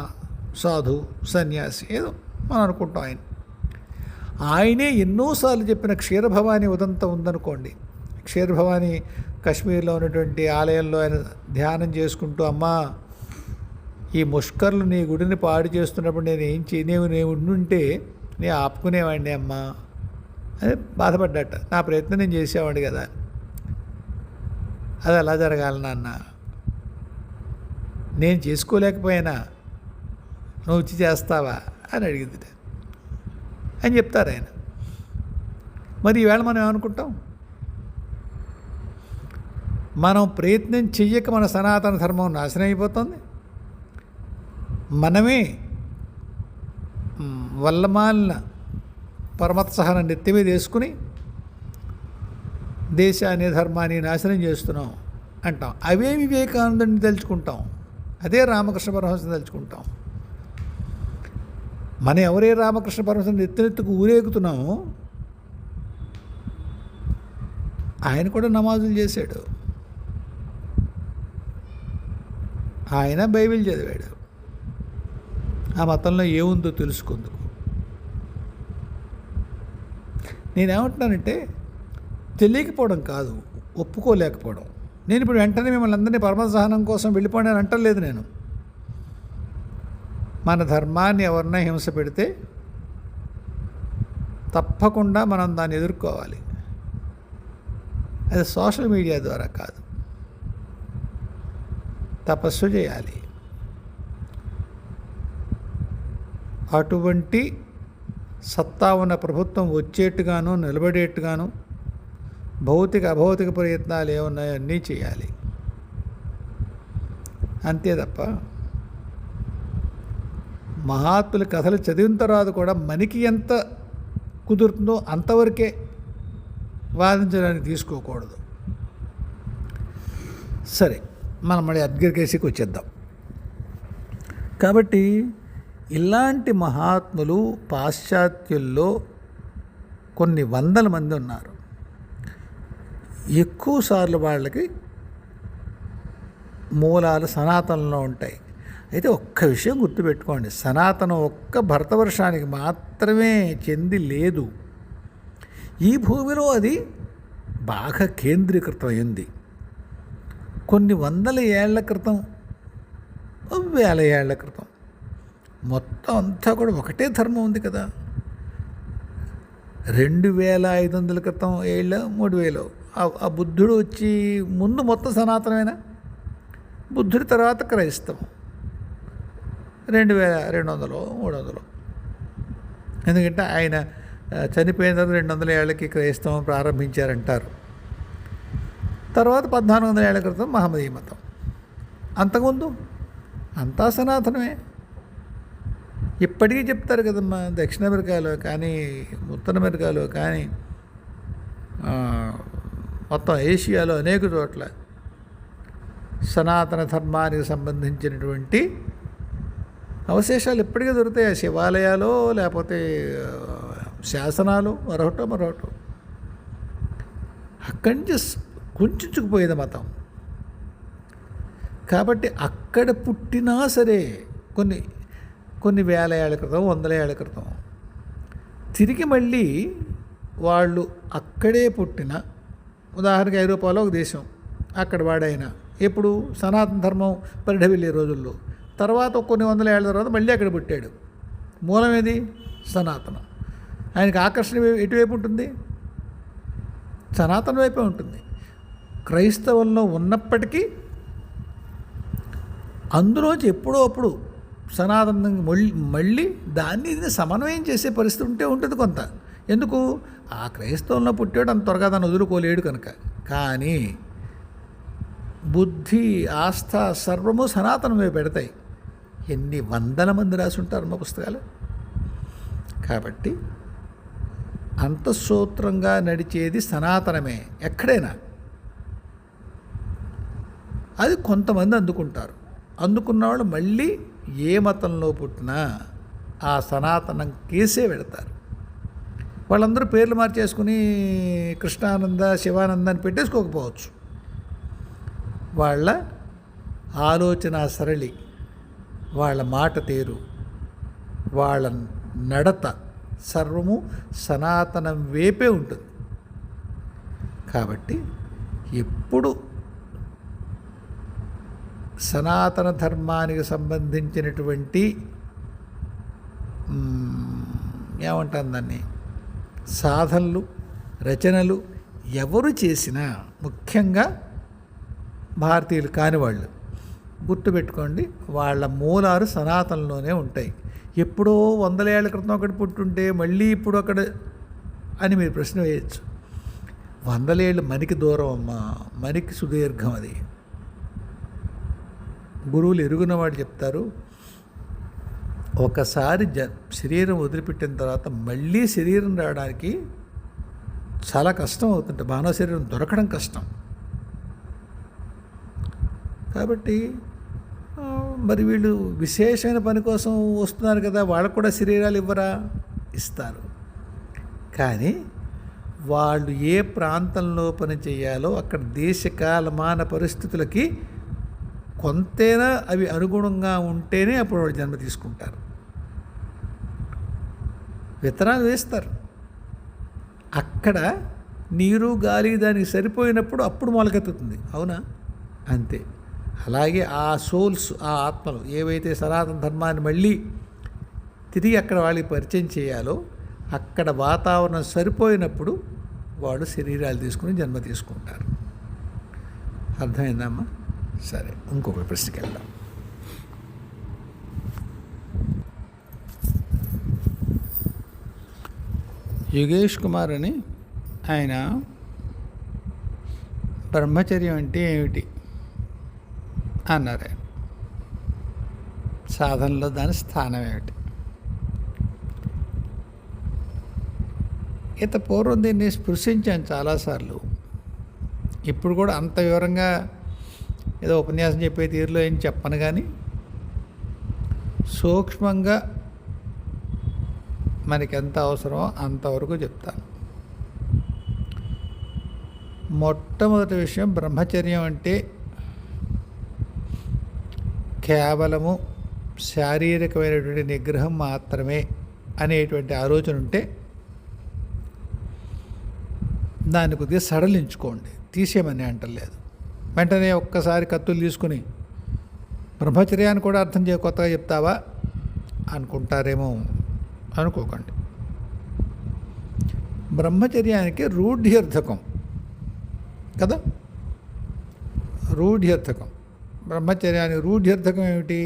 సాధు సన్యాసి ఏదో మనం అనుకుంటాం. ఆయనే ఎన్నోసార్లు చెప్పిన క్షీరభవాని ఉదంతం ఉందనుకోండి. క్షీరభవాని కాశ్మీర్లో ఉన్నటువంటి ఆలయంలో ఆయన ధ్యానం చేసుకుంటూ, అమ్మా ఈ ముష్కర్లు నీ గుడిని పాడు చేస్తున్నప్పుడు నేను ఉండుంటే నేను ఆపుకునేవాడిని అమ్మా అని బాధపడ్డట. నా ప్రయత్నం నేను చేసేవాడిని కదా, అది అలా జరగాలి నాన్న, నేను చేసుకోలేకపోయినా నువ్వు వచ్చి చేస్తావా అని అడిగింది అని చెప్తారు ఆయన. మరి ఈవేళ మనం ఏమనుకుంటాం? మనం ప్రయత్నం చెయ్యక మన సనాతన ధర్మం నాశనం అయిపోతుంది. మనమే వల్లమాలిన పరమత్సహనం నెత్తి మీద వేసుకుని దేశాన్ని ధర్మాన్ని నాశనం చేస్తున్నాం అంటాం. అవే వివేకానందుని తలుచుకుంటాం, అదే రామకృష్ణ పరమహంసని తలుచుకుంటాం. మనం ఎవరే రామకృష్ణ పరమహంసని నెత్తినెత్తుకు ఊరేగుతున్నామో ఆయన కూడా నమాజులు చేశాడు, ఆయన బైబిల్ చదివాడు, ఆ మతంలో ఏముందో తెలుసుకుందుకు. నేనేమంటున్నానంటే తెలియకపోవడం కాదు, ఒప్పుకోలేకపోవడం. నేను ఇప్పుడు వెంటనే మిమ్మల్ని అందరినీ పరమసహనం కోసం వెళ్ళిపోండి అని అంటలేదు నేను. మన ధర్మాన్ని ఎవరన్నా హింస పెడితే తప్పకుండా మనం దాన్ని ఎదుర్కోవాలి. అది సోషల్ మీడియా ద్వారా కాదు, తపస్సు చేయాలి. అటువంటి సత్తా ఉన్న ప్రభుత్వం వచ్చేట్టుగాను నిలబడేట్టుగాను భౌతిక అభౌతిక ప్రయత్నాలు ఏమున్నాయో అన్నీ చేయాలి. అంతే తప్ప మహాత్ముల కథలు చదివిన తర్వాత కూడా మనకి ఎంత కుదురుతుందో అంతవరకే వాదించడానికి తీసుకోకూడదు. సరే, మనం మళ్ళీ ఎడ్గర్ కేసీకి వచ్చేద్దాం. కాబట్టి ఇలాంటి మహాత్ములు పాశ్చాత్యుల్లో కొన్ని వందల మంది ఉన్నారు. ఎక్కువసార్లు వాళ్ళకి మూలాలు సనాతనంలో ఉంటాయి. అయితే ఒక్క విషయం గుర్తుపెట్టుకోండి, సనాతనం ఒక్క భరతవర్షానికి మాత్రమే చెంది లేదు. ఈ భూమిలో అది బాగా కేంద్రీకృతమైంది. కొన్ని వందల ఏళ్ల క్రితం, వేల ఏళ్ల క్రితం మొత్తం అంతా కూడా ఒకటే ధర్మం ఉంది కదా. 2500 క్రితం ఏళ్ళ 3000 ఆ బుద్ధుడు వచ్చి ముందు మొత్తం సనాతనమేనా? బుద్ధుడి తర్వాత క్రైస్తవం 2200 300. ఎందుకంటే ఆయన చనిపోయిన తర్వాత 200 ఏళ్ళకి క్రైస్తవం ప్రారంభించారంటారు. తర్వాత 1400 ఏళ్ల క్రితం మహమ్మదీయ మతం. అంతకుముందు అంతా సనాతనమే. ఇప్పటికీ చెప్తారు కదమ్మా, దక్షిణ అమెరికాలో కానీ ఉత్తర అమెరికాలో కానీ మొత్తం ఏషియాలో అనేక చోట్ల సనాతన ధర్మానికి సంబంధించినటువంటి అవశేషాలు ఇప్పటికీ దొరుకుతాయి. శివాలయాలు లేకపోతే శాసనాలు మరొకటో అక్కడి నుంచి కుంచుకుపోయేది మతం. కాబట్టి అక్కడ పుట్టినా సరే కొన్ని వేల ఏళ్ల క్రితం 100 ఏళ్ల క్రితం తిరిగి మళ్ళీ వాళ్ళు అక్కడే పుట్టిన, ఉదాహరణకి ఐరోపాలో ఒక దేశం, అక్కడ వాడైన ఎప్పుడు సనాతన ధర్మం పరిఢవిల్లే రోజుల్లో, తర్వాత కొన్ని 100 ఏళ్ల తర్వాత మళ్ళీ అక్కడ పుట్టాడు. మూలం ఏది? సనాతనం. ఆయనకి ఆకర్షణ ఎటువైపు ఉంటుంది? సనాతన వైపే ఉంటుంది. క్రైస్తవంలో ఉన్నప్పటికీ అందులోంచి ఎప్పుడో అప్పుడు సనాతనంగా మళ్ళీ దాన్ని సమన్వయం చేసే పరిస్థితి ఉంటుంది కొంత. ఎందుకు? ఆ క్రైస్తవంలో పుట్టాడు, అంత త్వరగా దాన్ని వదులుకోలేడు కనుక. కానీ బుద్ధి, ఆస్థ సర్వము సనాతనమే పెడతాయి. ఎన్ని వందల మంది రాసి ఉంటారు మా పుస్తకాలు. కాబట్టి అంతఃసూత్రంగా నడిచేది సనాతనమే ఎక్కడైనా. అది కొంతమంది అందుకుంటారు. అందుకున్న వాళ్ళు మళ్ళీ ఏ మతంలో పుట్టినా ఆ సనాతనం కేసే వెళతారు. వాళ్ళందరూ పేర్లు మార్చేసుకుని కృష్ణానంద, శివానంద అని పెట్టేసుకోకపోవచ్చు. వాళ్ళ ఆలోచన సరళి, వాళ్ళ మాట తీరు, వాళ్ళ నడత సర్వము సనాతనం వైపే ఉంటుంది. కాబట్టి ఎప్పుడు సనాతన ధర్మానికి సంబంధించినటువంటి ఏమంటాం దాన్ని, సాధనలు, రచనలు ఎవరు చేసినా, ముఖ్యంగా భారతీయులు కాని వాళ్ళు గుర్తుపెట్టుకోండి, వాళ్ళ మూలాలు సనాతనలోనే ఉంటాయి. ఎప్పుడో 100 ఏళ్ల క్రితం ఒకటి పుట్టుంటే మళ్ళీ ఇప్పుడు అక్కడ అని మీరు ప్రశ్న వేయచ్చు. 100 ఏళ్ళు మనకి దూరం అమ్మా, మనకి సుదీర్ఘం. అది గురువులు ఎరుగున వాళ్ళు చెప్తారు, ఒకసారి శరీరం వదిలిపెట్టిన తర్వాత మళ్ళీ శరీరం రావడానికి చాలా కష్టం అవుతుంటే, మానవ శరీరం దొరకడం కష్టం. కాబట్టి మరి వీళ్ళు విశేషమైన పని కోసం వస్తున్నారు కదా, వాళ్ళకు కూడా శరీరాలు ఇవ్వరా? ఇస్తారు. కానీ వాళ్ళు ఏ ప్రాంతంలో పని చేయాలో అక్కడ దేశకాలమాన పరిస్థితులకి కొంతైనా అవి అనుగుణంగా ఉంటేనే అప్పుడు వాళ్ళు జన్మ తీసుకుంటారు. విత్తనాలు వేస్తారు, అక్కడ నీరు గాలి దానికి సరిపోయినప్పుడు అప్పుడు మొలకెత్తుతుంది. అవునా? అంతే. అలాగే ఆ సోల్స్, ఆ ఆత్మలు ఏవైతే సనాతన ధర్మాన్ని మళ్ళీ తిరిగి అక్కడ వాళ్ళకి పరిచయం చేయాలో అక్కడ వాతావరణం సరిపోయినప్పుడు వాడు శరీరాలు తీసుకుని జన్మ తీసుకుంటారు. అర్థమైందమ్మా? సరే, ఇంకొక ప్రశ్నకి వెళ్దాం. యుగేష్ కుమార్ అని ఆయన బ్రహ్మచర్యం అంటే ఏమిటి అన్నారు. ఆయన సాధనలో దాని స్థానం ఏమిటి? పూర్వం దీన్ని స్పృశించాను చాలాసార్లు. ఇప్పుడు కూడా అంత వివరంగా ఏదో ఉపన్యాసం చెప్పే తీరులో ఏం చెప్పను, కానీ సూక్ష్మంగా మనకి ఎంత అవసరమో అంతవరకు చెప్తాను. మొట్టమొదటి విషయం, బ్రహ్మచర్యం అంటే కేవలము శారీరకమైనటువంటి నిగ్రహం మాత్రమే అనేటువంటి ఆలోచన ఉంటే దాన్ని కొద్దిగా సడలించుకోండి. తీసేయమని అంటలేదు. వెంటనే ఒక్కసారి కత్తులు తీసుకుని బ్రహ్మచర్యాన్ని కూడా అర్థం కొత్తగా చెప్తావా అనుకుంటారేమో. అనుకోకండి. బ్రహ్మచర్యానికి రూఢ్యర్థకం కదా, రూఢ్యర్థకం. బ్రహ్మచర్యానికి రూఢ్యర్థకం ఏమిటి?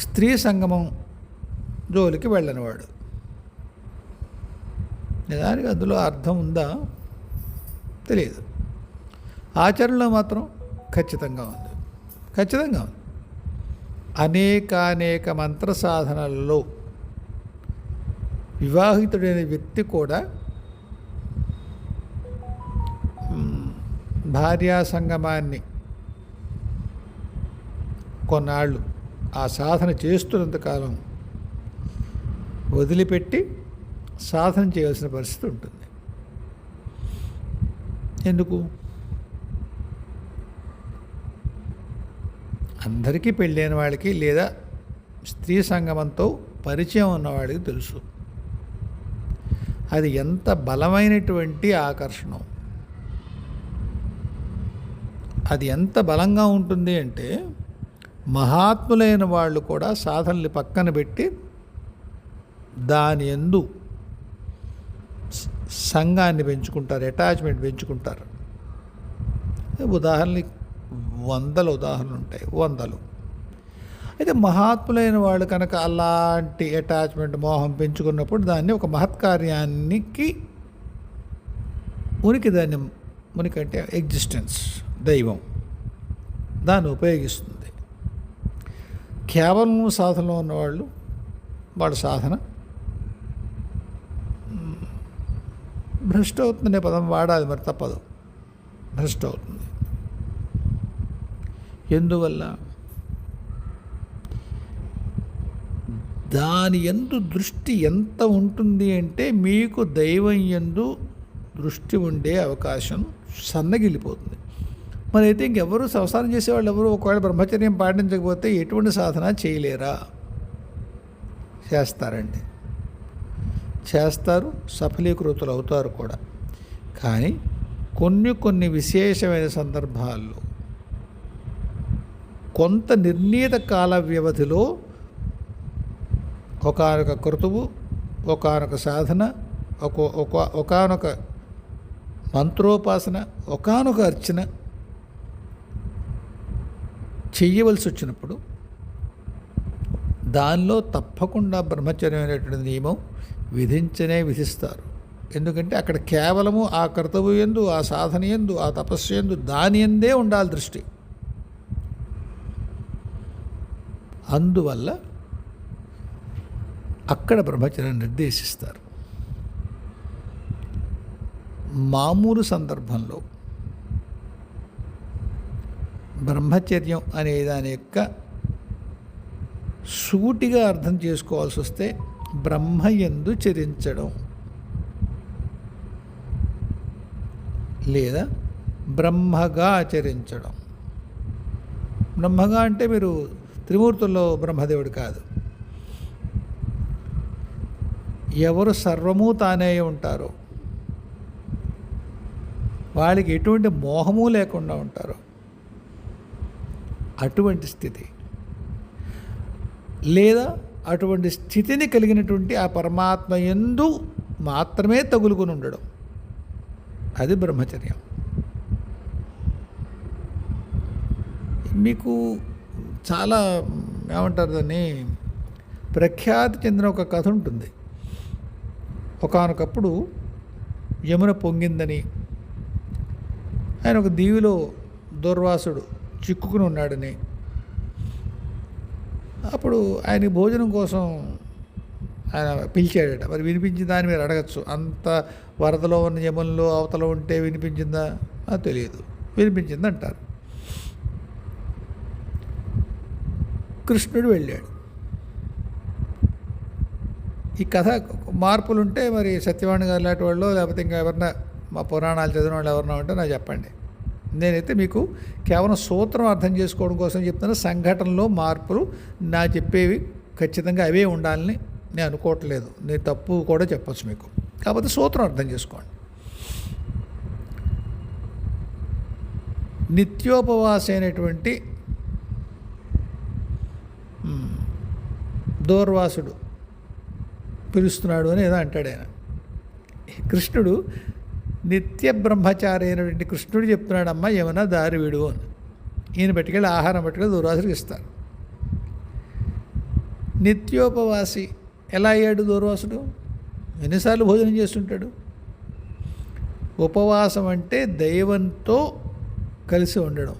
స్త్రీ సంగమం జోలికి వెళ్ళనివాడు. నిజానికి అందులో అర్థం ఉందా తెలియదు. ఆచరణలో మాత్రం ఖచ్చితంగా ఉంది, ఖచ్చితంగా ఉంది. అనేక మంత్ర సాధనలలో వివాహితుడైన వ్యక్తి కూడా భార్యా సంగమాన్ని కొన్నాళ్ళు ఆ సాధన చేస్తున్నంతకాలం వదిలిపెట్టి సాధన చేయాల్సిన పరిస్థితి ఉంటుంది. ఎందుకు? అందరికీ పెళ్ళైన వాళ్ళకి లేదా స్త్రీ సంగమంతో పరిచయం ఉన్నవాడికి తెలుసు అది ఎంత బలమైనటువంటి ఆకర్షణం. అది ఎంత బలంగా ఉంటుంది అంటే మహాత్ములైన వాళ్ళు కూడా సాధనలు పక్కన పెట్టి దాని యందు సంఘాన్ని పెంచుకుంటారు, అటాచ్మెంట్ పెంచుకుంటారు. ఉదాహరణలు వందల ఉదాహరణలు ఉంటాయి, వందలు. అయితే మహాత్ములైన వాళ్ళు కనుక అలాంటి అటాచ్మెంట్ మోహం పెంచుకున్నప్పుడు దాన్ని ఒక మహత్కార్యానికి ఉనికి అంటే ఎగ్జిస్టెన్స్, దైవం దాన్ని ఉపయోగిస్తుంది. కేవలం సాధనలో ఉన్నవాళ్ళు వాళ్ళ సాధన భ్రష్ట అవుతుందనే పదం వాడాలి, మరి తప్పదు, భ్రష్ట అవుతుంది. ఎందువల్ల? దాని యందు దృష్టి ఎంత ఉంటుంది అంటే మీకు దైవం యందు దృష్టి ఉండే అవకాశం సన్నగిల్లిపోతుంది. మరి అయితే ఇంకెవరు సంసారం చేసేవాళ్ళు ఎవరు ఒకవేళ బ్రహ్మచర్యం పాటించకపోతే ఎటువంటి సాధన చేయలేరా? చేస్తారండి, చేస్తారు, సఫలీకృతులు అవుతారు కూడా. కానీ కొన్ని విశేషమైన సందర్భాల్లో కొంత నిర్ణీత కాల వ్యవధిలో ఒకానొక క్రతువు, ఒకానొక సాధన, ఒకానొక మంత్రోపాసన, ఒకానొక అర్చన చెయ్యవలసి వచ్చినప్పుడు దానిలో తప్పకుండా బ్రహ్మచర్యం అనేటువంటి నియమం విధిస్తారు. ఎందుకంటే అక్కడ కేవలము ఆ కర్తవ్యం యందు, ఆ సాధన యందు, ఆ తపస్సు యందు దాని యందే ఉండాలి దృష్టి. అందువల్ల అక్కడ బ్రహ్మచర్యం నిర్దేశిస్తారు. మామూలు సందర్భంలో బ్రహ్మచర్యం అనే దాని యొక్క సూటిగా అర్థం చేసుకోవాల్సి వస్తే బ్రహ్మయందు చరించడం లేదా బ్రహ్మగా ఆచరించడం. బ్రహ్మగా అంటే మీరు త్రిమూర్తుల్లో బ్రహ్మదేవుడు కాదు. ఎవరు సర్వము తానే ఉంటారో, వాళ్ళకి ఎటువంటి మోహము లేకుండా ఉంటారో అటువంటి స్థితి, లేదా అటువంటి స్థితిని కలిగినటువంటి ఆ పరమాత్మ యందు మాత్రమే తగులుకొని ఉండడం, అది బ్రహ్మచర్యం. మీకు చాలా ఏమంటారు దాన్ని, ప్రఖ్యాతి చెందిన ఒక కథ ఉంటుంది. ఒకానొకప్పుడు యమున పొంగిందని, ఆయన ఒక దీవిలో దుర్వాసుడు చిక్కుకుని ఉన్నాడని, అప్పుడు ఆయన భోజనం కోసం ఆయన పిలిచాడట. మరి వినిపించిందా అని మీరు అడగచ్చు. అంత వరదలో ఉన్న యమునలో అవతల ఉంటే వినిపించిందా? అది తెలియదు, వినిపించింది అంటారు. కృష్ణుడు వెళ్ళాడు. ఈ కథ మార్పులుంటే మరి సత్యవాణి గారు లాంటి వాళ్ళు, లేకపోతే ఇంకా ఎవరన్నా మా పురాణాలు చదివిన వాళ్ళు ఎవరన్నా ఉంటే నాకు చెప్పండి. నేనైతే మీకు కేవలం సూత్రం అర్థం చేసుకోవడం కోసం చెప్తున్నా. సంఘటనలో మార్పులు నా చెప్పేవి ఖచ్చితంగా అవే ఉండాలని నేను అనుకోవట్లేదు. నేను తప్పు కూడా చెప్పచ్చు మీకు, కాకపోతే సూత్రం అర్థం చేసుకోండి. నిత్యోపవాస అయినటువంటి దూర్వాసుడు పిలుస్తున్నాడు అని ఏదో అంటాడు ఆయన. కృష్ణుడు నిత్య బ్రహ్మచారి అయినటువంటి కృష్ణుడు చెప్తున్నాడమ్మా ఏమన్నా దారి విడు అని. ఈయన పట్టుకెళ్ళి ఆహారం పట్టుకెళ్ళి దూర్వాసుడికి ఇస్తారు. నిత్యోపవాసి ఎలా అయ్యాడు దూర్వాసుడు? ఎన్నిసార్లు భోజనం చేస్తుంటాడు? ఉపవాసం అంటే దైవంతో కలిసి ఉండడం,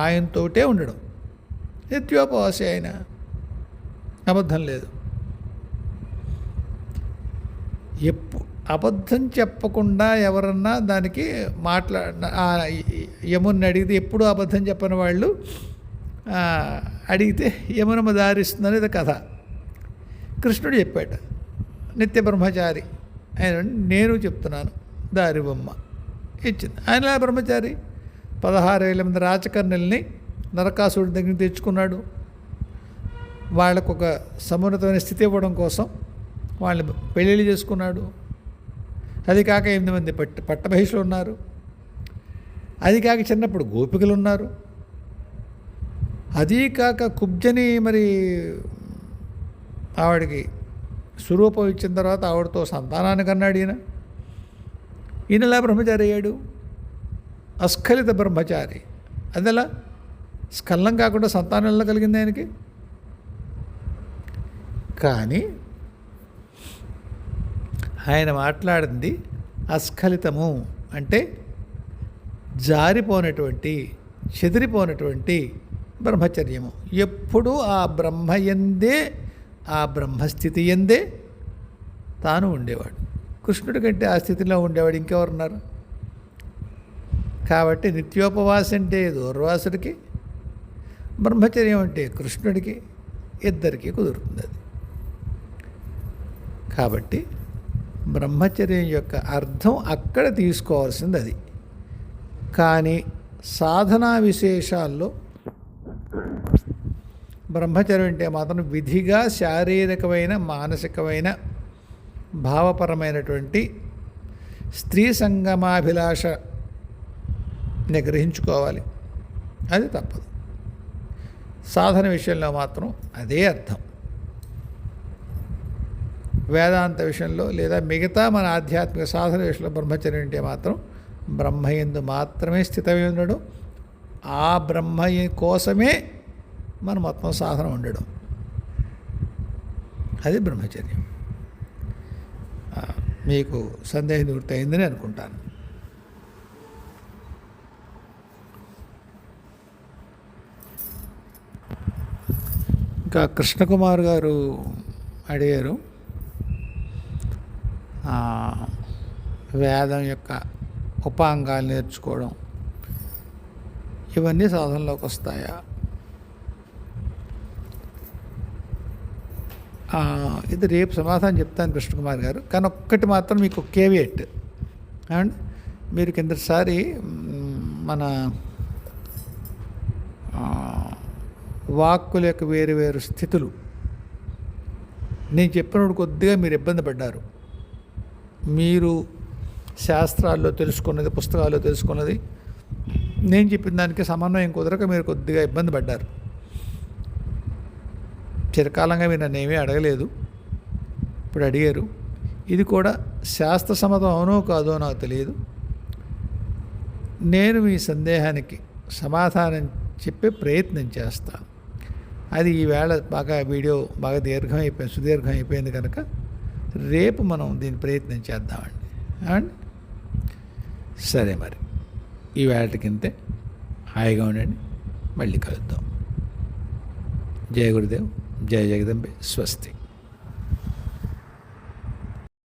ఆయనతోటే ఉండడం. నిత్యోపవాసి ఆయన, అబద్ధం లేదు. అబద్ధం చెప్పకుండా ఎవరన్నా దానికి యముని అడిగితే, ఎప్పుడు అబద్ధం చెప్పని వాళ్ళు అడిగితే యమునమ్మ దారిస్తుందనేది కథ. కృష్ణుడు చెప్పాడు, నిత్య బ్రహ్మచారి ఆయన, నేను చెప్తున్నాను దారి బొమ్మ ఇచ్చింది. ఆయన బ్రహ్మచారి 16,000 మంది రాచకర్ణుల్ని నరకాసుడి దగ్గర తెచ్చుకున్నాడు. వాళ్ళకు ఒక సమున్నతమైన స్థితి ఇవ్వడం కోసం వాళ్ళని పెళ్ళిళ్ళు చేసుకున్నాడు. అది కాక 8 మంది పట్టమహిషులు ఉన్నారు. అది కాక చిన్నప్పుడు గోపికలు ఉన్నారు. అది కాక కుబ్జని మరి ఆవిడకి స్వరూపం ఇచ్చిన తర్వాత ఆవిడతో సంతానాన్ని కన్నాడు ఈయనలా బ్రహ్మచారి అయ్యాడు. అస్ఖలిత బ్రహ్మచారి. అదెలా స్ఖలనం కాకుండా సంతానం ఎలా కలిగింది ఆయనకి? కానీ ఆయన మాట్లాడింది అస్ఖలితము అంటే జారిపోనటువంటి, చెదిరిపోనటువంటి బ్రహ్మచర్యము. ఎప్పుడూ ఆ బ్రహ్మయందే, ఆ బ్రహ్మస్థితి ఎందే తాను ఉండేవాడు. కృష్ణుడి కంటే ఆ స్థితిలో ఉండేవాడు ఇంకెవరున్నారు? కాబట్టి నిత్యోపవాసం అంటే దూర్వాసుడికి, బ్రహ్మచర్యం అంటే కృష్ణుడికి, ఇద్దరికీ కుదురుతుంది అది. కాబట్టి బ్రహ్మచర్యం యొక్క అర్థం అక్కడ తీసుకోవాల్సింది అది. కానీ సాధనా విశేషాల్లో బ్రహ్మచర్యం అంటే మాత్రం విధిగా శారీరకమైన, మానసికమైన, భావపరమైనటువంటి స్త్రీ సంగమాభిలాషని గ్రహించుకోవాలి. అది తప్పదు. సాధన విషయంలో మాత్రం అదే అర్థం. వేదాంత విషయంలో లేదా మిగతా మన ఆధ్యాత్మిక సాధన విషయంలో బ్రహ్మచర్యం అంటే మాత్రం బ్రహ్మయందు మాత్రమే స్థితమై ఉండడం, ఆ బ్రహ్మయ కోసమే మన మొత్తం సాధన ఉండడం. అది బ్రహ్మచర్యం. మీకు సందేహం నివృత్తి అయిందని అనుకుంటాను. ఇంకా కృష్ణకుమార్ గారు అడిగారు, వేదం యొక్క ఉపాంగాలు నేర్చుకోవడం ఇవన్నీ సాధనలోకి వస్తాయా? ఇది రేపు సమాధానం చెప్తాను కృష్ణకుమార్ గారు. కానీ ఒక్కటి మాత్రం మీకు కేవియట్. అండ్ మీరు కిందసారి మన వాక్కుల యొక్క వేరు వేరు స్థితులు నేను చెప్పినప్పుడు కొద్దిగా మీరు ఇబ్బంది పడ్డారు. మీరు శాస్త్రాల్లో తెలుసుకున్నది, పుస్తకాల్లో తెలుసుకున్నది నేను చెప్పిన దానికి సమన్వయం కుదరక మీరు కొద్దిగా ఇబ్బంది పడ్డారు. చిరకాలంగా మీరు నన్ను ఏమీ అడగలేదు, ఇప్పుడు అడిగారు. ఇది కూడా శాస్త్ర సమ్మతం అవునో కాదో నాకు తెలియదు. నేను మీ సందేహానికి సమాధానం చెప్పే ప్రయత్నం చేస్తాను. అది ఈవేళ బాగా వీడియో బాగా సుదీర్ఘం అయిపోయింది కనుక రేపు మనం దీని ప్రయత్నం చేద్దామండి. అండ్ సరే, మరి ఈవేళకింతే. హాయిగా ఉండండి. మళ్ళీ కలుద్దాం. జయ గురుదేవ్, జయ జగదంబే, స్వస్తి.